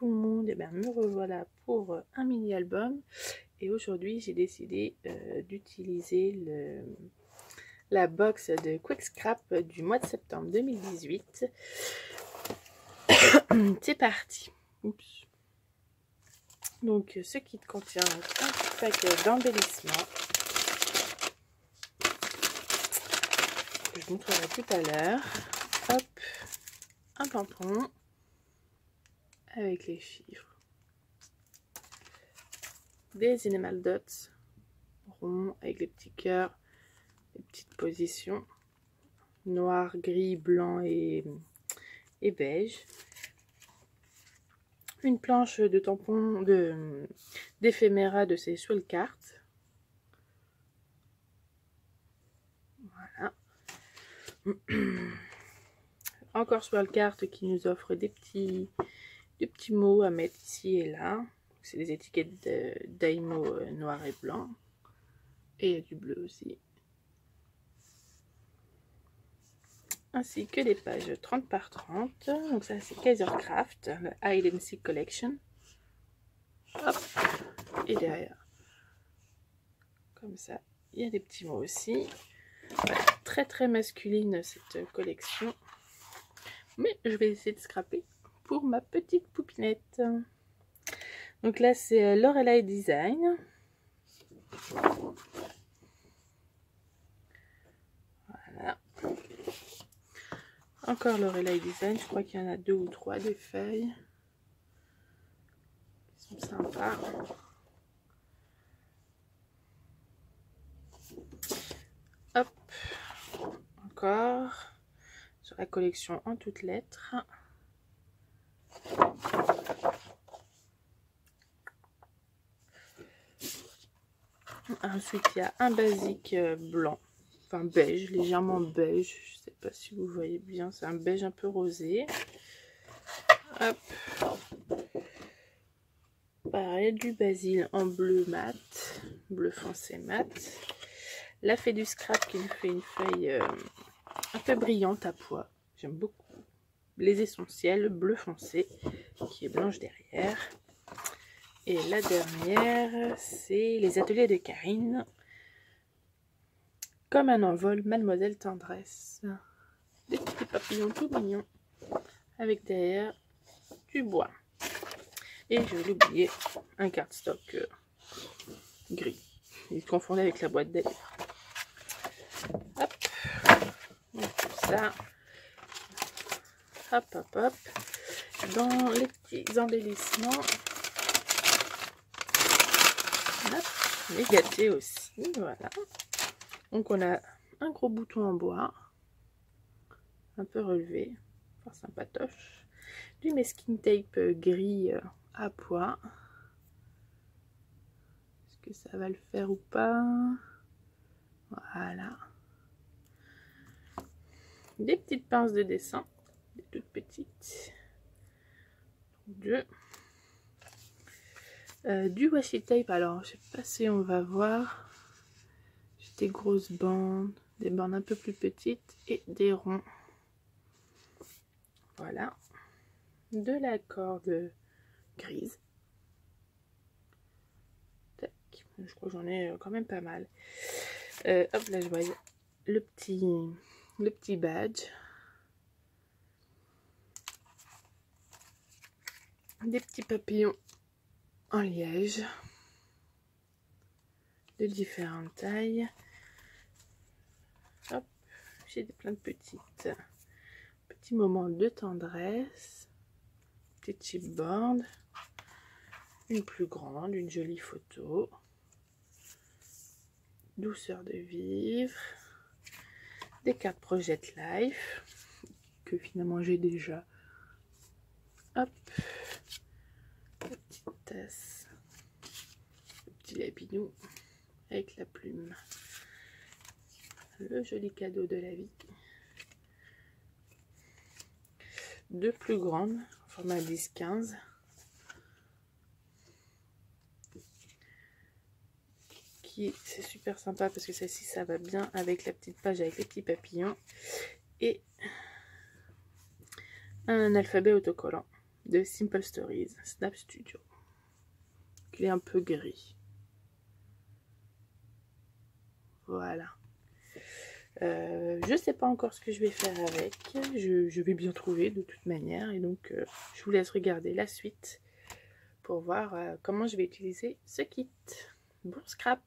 tout le monde, et bien me revoilà pour un mini-album. Et aujourd'hui j'ai décidé d'utiliser la box de Quick Scrap du mois de septembre 2018. C'est parti. Oups. Donc ce kit contient un petit paquet d'embellissement. Je vous montrerai tout à l'heure. Hop, un tampon avec les chiffres, des enamel dots ronds avec les petits cœurs, les petites positions, noir, gris, blanc et beige, une planche de tampons d'éphéméra de ces swell cards. Voilà. Encore swell card qui nous offre des petits mots à mettre ici et là. C'est des étiquettes d'Aimo noir et blanc. Et il y a du bleu aussi. Ainsi que des pages 30 par 30. Donc ça c'est Kaisercraft, le Hide and Seek Collection. Hop. Et derrière, comme ça, il y a des petits mots aussi. Voilà, très masculine cette collection. Mais je vais essayer de scraper pour ma petite poupinette. Donc là c'est Lorelei Design. Voilà. Encore Lorelei Design, je crois qu'il y en a 2 ou 3 des feuilles. Ils sont sympas. Hop, encore sur la collection en toutes lettres. Ensuite, il y a un basique blanc, enfin beige, légèrement beige. Je sais pas si vous voyez bien, c'est un beige un peu rosé. Hop. Pareil, du basil en bleu mat, bleu foncé mat. La fée du scrap qui nous fait une feuille un peu brillante à pois. J'aime beaucoup. Les essentiels, bleu foncé, qui est blanche derrière. Et la dernière, c'est les ateliers de Karine. Comme un envol, Mademoiselle Tendresse. Des petits papillons tout mignons. Avec derrière du bois. Et je vais oublier un cardstock gris. Il est confondu avec la boîte d'ailleurs. Hop. Donc tout ça. Hop, hop, hop. Dans les petits embellissements. Hop. Les gâtés aussi. Voilà. Donc on a un gros bouton en bois. Un peu relevé. Fort sympatoche. Du masking tape gris à pois. Est-ce que ça va le faire ou pas? Voilà. Des petites pinces de dessin. Des toutes petites. 2. Du washi tape. Alors, je sais pas si on va voir. J'ai des grosses bandes. Des bandes un peu plus petites. Et des ronds. Voilà. De la corde grise. Tac. Je crois que j'en ai quand même pas mal. Hop, là je vois le petit badge. Des petits papillons en liège. De différentes tailles. Hop, j'ai plein de petits moments de tendresse. Petite chipboard. Une plus grande, une jolie photo. Douceur de vivre. Des cartes Project Life que finalement j'ai déjà. Hop, la petite tasse, le petit lapinou avec la plume, le joli cadeau de la vie. 2 plus grandes, format 10-15. C'est super sympa parce que celle-ci ça va bien avec la petite page avec les petits papillons et un alphabet autocollant. de Simple Stories, Snap Studio. Il est un peu gris. Voilà. Je sais pas encore ce que je vais faire avec. Je vais bien trouver de toute manière. Et donc, je vous laisse regarder la suite pour voir comment je vais utiliser ce kit. Bon scrap!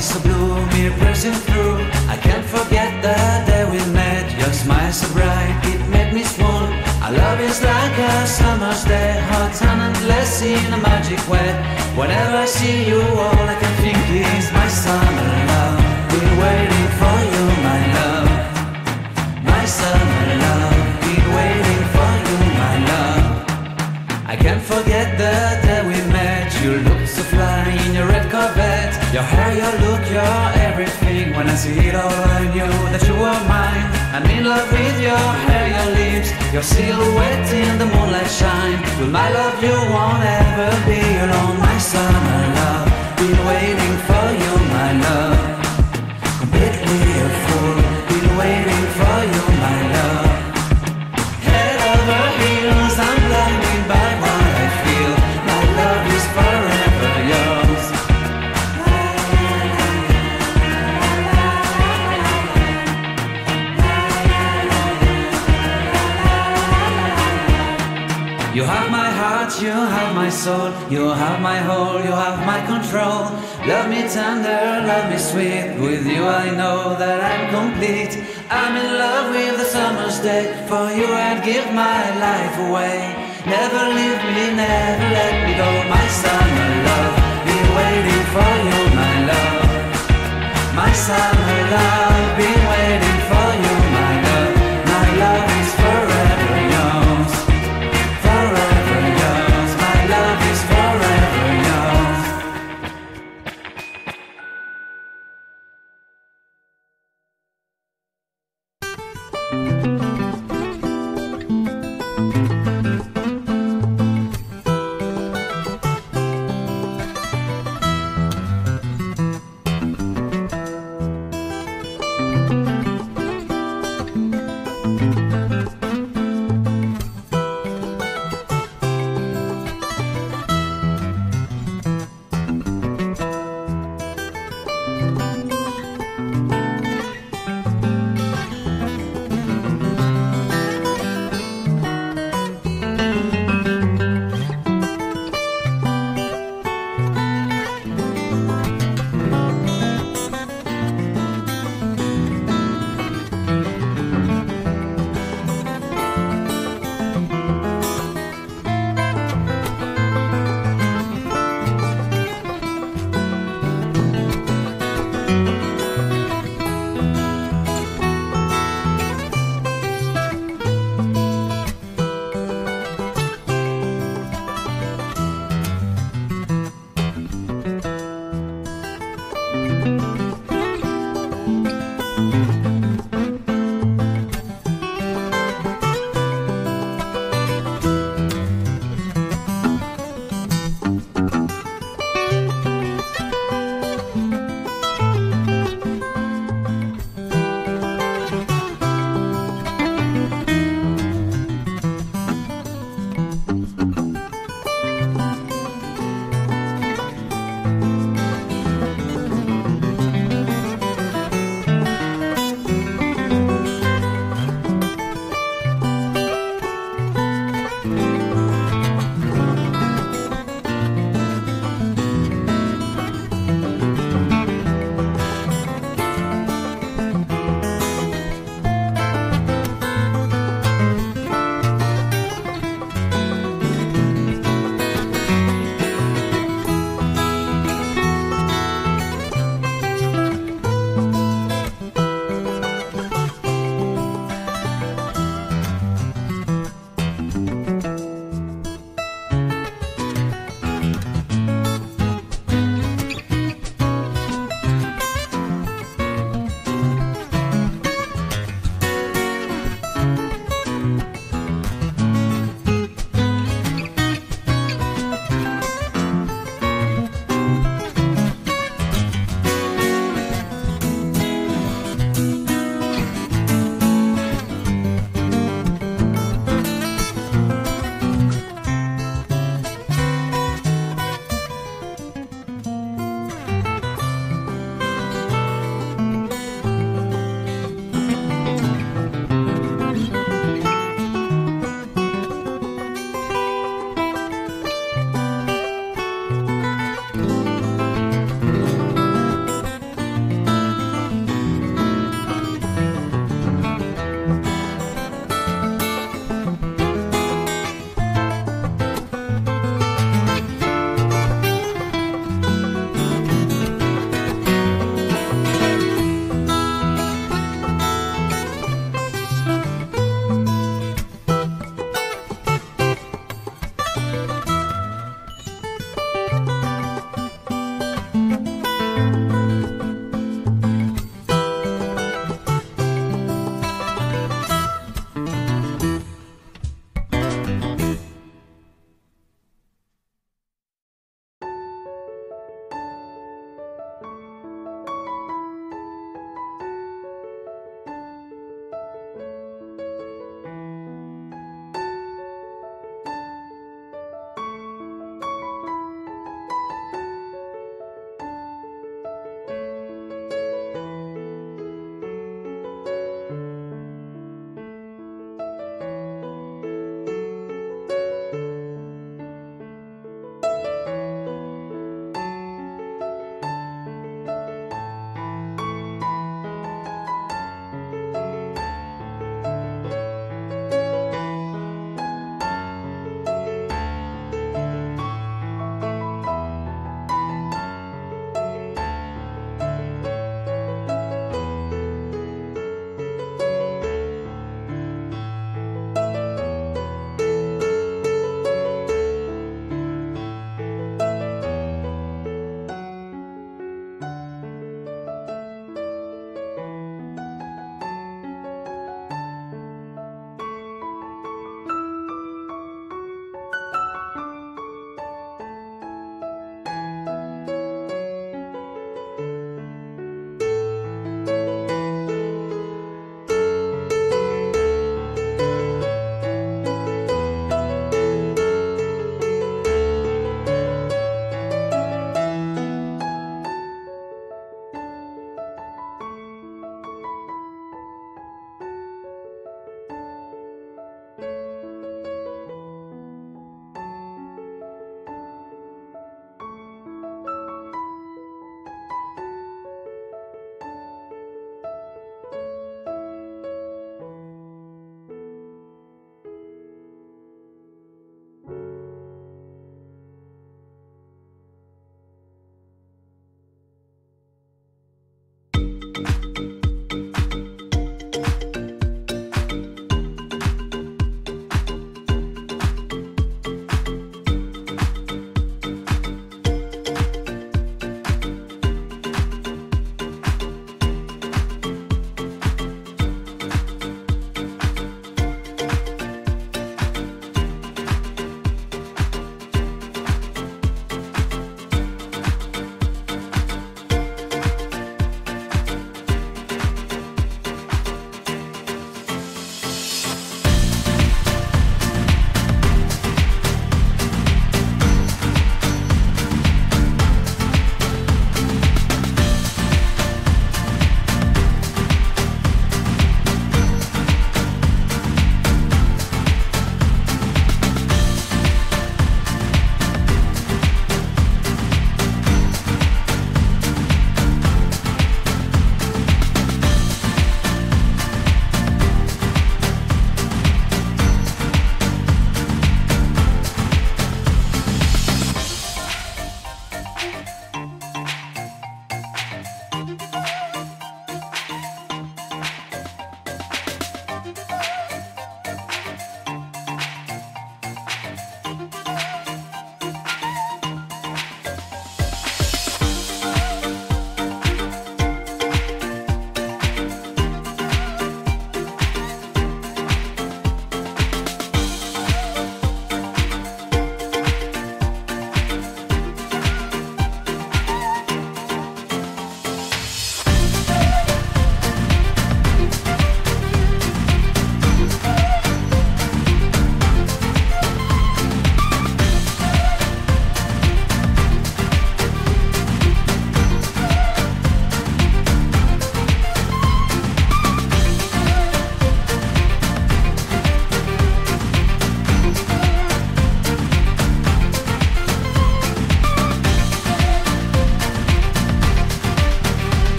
So blue, me pressing through. I can't forget the day we met. Your smile so bright, it made me swoon. Our love is like a summer's day, hot and endless in a magic way. Whenever I see you, all I can think is my summer love. Been waiting for you, my love. My summer love. Been waiting for you, my love. I can't forget the day we met. You looked so fly in your red Corvette. Your hair, your look, your everything. When I see it all, I knew that you were mine. I'm in love with your hair, your lips, your silhouette in the moonlight shine. With my love, you won't ever be alone. My summer love, been waiting for you, my love. Completely a fool, been waiting for you, my love. Head over heels, I'm blinded by what I feel. My love is forever yours. You have my heart, you have my soul, you have my whole, you have my control. Love me tender, love me sweet, with you I know that I'm complete. I'm in love with the summer's day, for you I'd give my life away. Never leave me, never let me go, my summer love. Been waiting for you, my love. My summer love, been waiting for you, my love. My love is forever yours. Forever yours, my love is forever yours.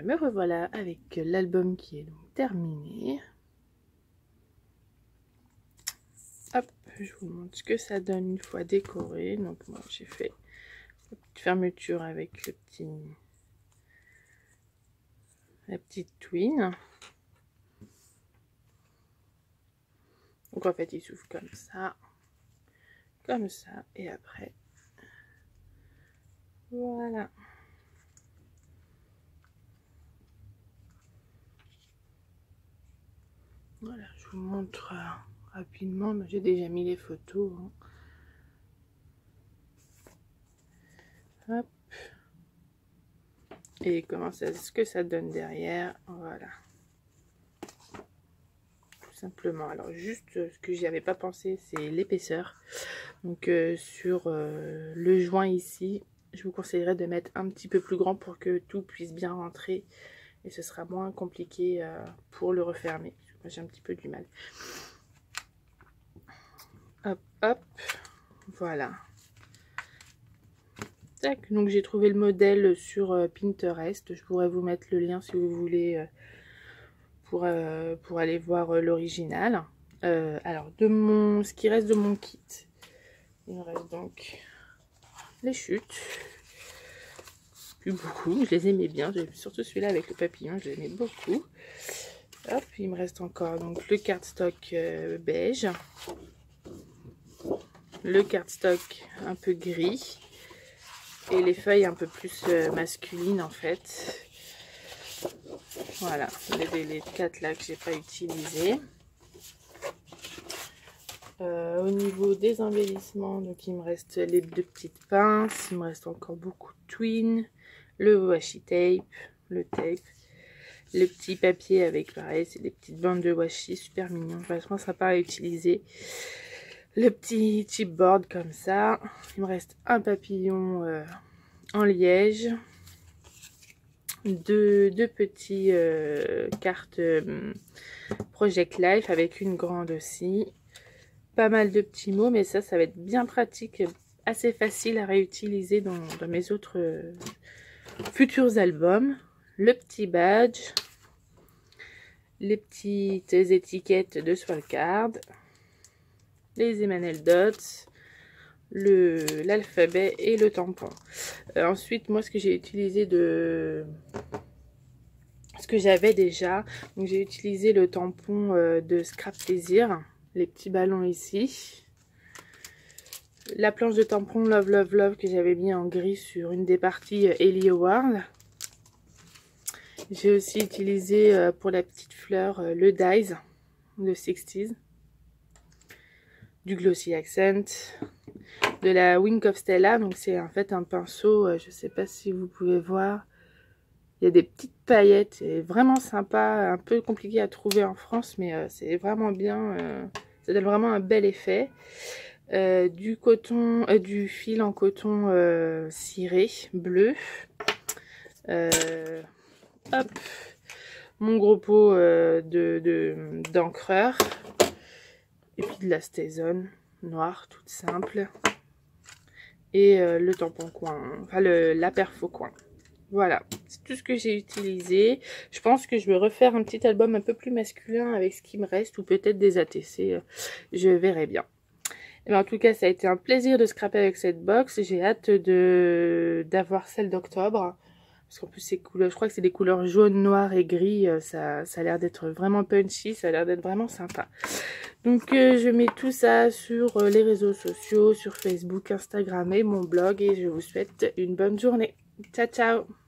me revoilà avec l'album qui est donc terminé. Hop, je vous montre ce que ça donne une fois décoré. Donc moi j'ai fait la petite fermeture avec la petite twin. Donc en fait il s'ouvre comme ça, et après voilà. Voilà, je vous montre rapidement, j'ai déjà mis les photos. Hop. Et ce que ça donne derrière, voilà. Tout simplement. Alors juste ce que j'y avais pas pensé, c'est l'épaisseur. Donc sur le joint ici, je vous conseillerais de mettre un petit peu plus grand pour que tout puisse bien rentrer. Et ce sera moins compliqué pour le refermer. Moi j'ai un petit peu du mal. Hop, hop. Voilà. Tac, donc j'ai trouvé le modèle sur Pinterest. Je pourrais vous mettre le lien si vous voulez pour aller voir l'original. Alors, ce qui reste de mon kit, il me reste donc les chutes. Plus beaucoup, je les aimais bien. Surtout celui-là avec le papillon, je l'aimais beaucoup. Hop, il me reste encore donc le cardstock beige. Le cardstock un peu gris. Et les feuilles un peu plus masculines en fait. Voilà, les 4 là que j'ai pas utilisé. Au niveau des embellissements, donc il me reste les 2 petites pinces. Il me reste encore beaucoup de twin. Le washi tape, le petit papier avec pareil, c'est des petites bandes de washi super mignon. Franchement sympa à utiliser. Le petit chipboard comme ça. Il me reste un papillon en liège. Deux petits cartes Project Life avec une grande aussi. Pas mal de petits mots, mais ça va être bien pratique, assez facile à réutiliser dans mes autres futurs albums. Le petit badge. Les petites étiquettes de Swellcard. Les Emanuel Dots, l'alphabet et le tampon. Ensuite, moi, ce que j'ai utilisé ce que j'avais déjà, donc j'ai utilisé le tampon de Scrap Plaisir, les petits ballons ici. La planche de tampon Love Love Love que j'avais mis en gris sur une des parties Ellie Howard. J'ai aussi utilisé pour la petite fleur le Dies de 60s. Du Glossy Accent, de la Wink of Stella, donc c'est en fait un pinceau, je sais pas si vous pouvez voir, il y a des petites paillettes, c'est vraiment sympa, un peu compliqué à trouver en France, mais c'est vraiment bien, ça donne vraiment un bel effet. Du fil en coton ciré, bleu, hop, mon gros pot d'encreur. Et puis de la Stazone noire, toute simple. Et le tampon coin, enfin la perfo coin. Voilà, c'est tout ce que j'ai utilisé. Je pense que je vais refaire un petit album un peu plus masculin avec ce qui me reste. Ou peut-être des ATC, je verrai bien. Et bien, en tout cas, ça a été un plaisir de scraper avec cette box. J'ai hâte d'avoir celle d'octobre. Parce qu'en plus, ces couleurs, je crois que c'est des couleurs jaune, noir et gris. Ça a l'air d'être vraiment punchy. Ça a l'air d'être vraiment sympa. Donc, je mets tout ça sur les réseaux sociaux, sur Facebook, Instagram et mon blog. Et je vous souhaite une bonne journée. Ciao, ciao!